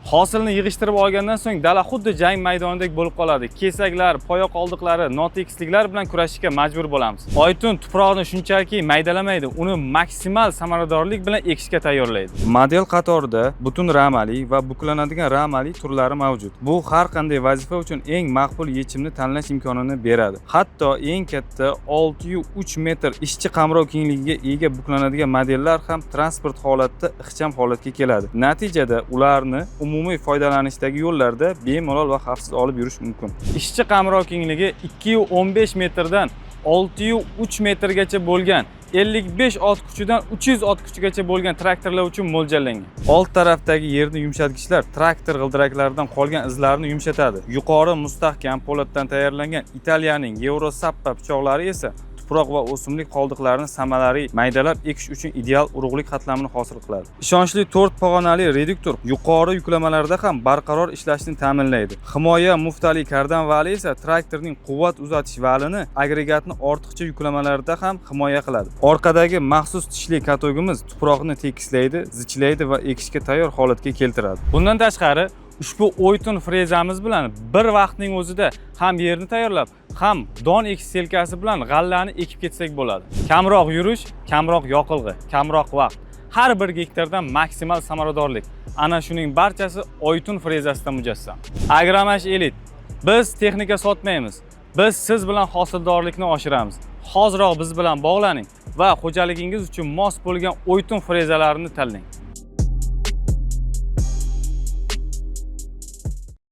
Hosilni yig'ishtirib olgandan so'ng dala xuddi jang maydonidek bo'lib qoladi. Kesaklar, poyoq qoldiqlari, notekisliklar bilan kurashishga majbur bo'lamiz. Oytun tuproqni shunchaki maydalamaydi, uni maksimal samaradorlik bilan ekishga tayyorlaydi. Model qatorida butun ramali va buklanadigan ramali turlari mavjud. Bu har qanday vazifa uchun eng maqbul yechimni tanlash imkonini beradi. Hatto eng katta 603 metr ishchi qamrov kengligiga ega buklanadigan modellar ham transport holatida ixcham holatga keladi. Natijada ularni umumiy foydalanishdagi yo'llarda bemalol va xavfsiz olib yurish mumkin. Ishchi qamrov kengligi 215 metrdan 603 metrgacha bo'lgan 55 ot kuchidan 300 ot kuchigacha bo'lgan traktorlar uchun mo'ljallangan. Old tarafdagi yerni yumshatgichlar traktor g'ildiraklaridan qolgan izlarni yumshatadi. Yuqori mustahkam po'latdan tayyorlangan Italiyaning Eurosappa pichoqlari esa tuproq va o'simlik qoldiqlarini samarali maydalab ekish uchun ideal urug'lik qatlamini hosil qiladi. Ishonchli 4 pog'onali reduktor yuqori yuklamalarda ham barqaror ishlashni ta'minlaydi. Himoya muftali kardan vali esa traktorning quvvat uzatish valini agregatni ortiqcha yuklamalarda ham himoya qiladi. Orqadagi maxsus tishli katogimiz tuproqni tekislaydi, zichlaydi va ekishga tayyor holatga keltiradi. Bundan tashqari, ushbu Oytun frezamiz bilan bir vaqtning o'zida ham yerni tayyorlab, ham don ekish selkasi bilan g'allani ekib ketsak bo'ladi. Kamroq yurish, kamroq yoqilg'i, kamroq vaqt. Har bir gektardan maksimal samaradorlik. Ana shuning barchasi Oytun frezasida mujassam. Agromash Elite. Biz texnika sotmaymiz. Biz siz bilan hosildorlikni oshiramiz. Hoziroq biz bilan bog'laning va xo'jaligingiz uchun mos bo'lgan Oytun frezalarini tanlang.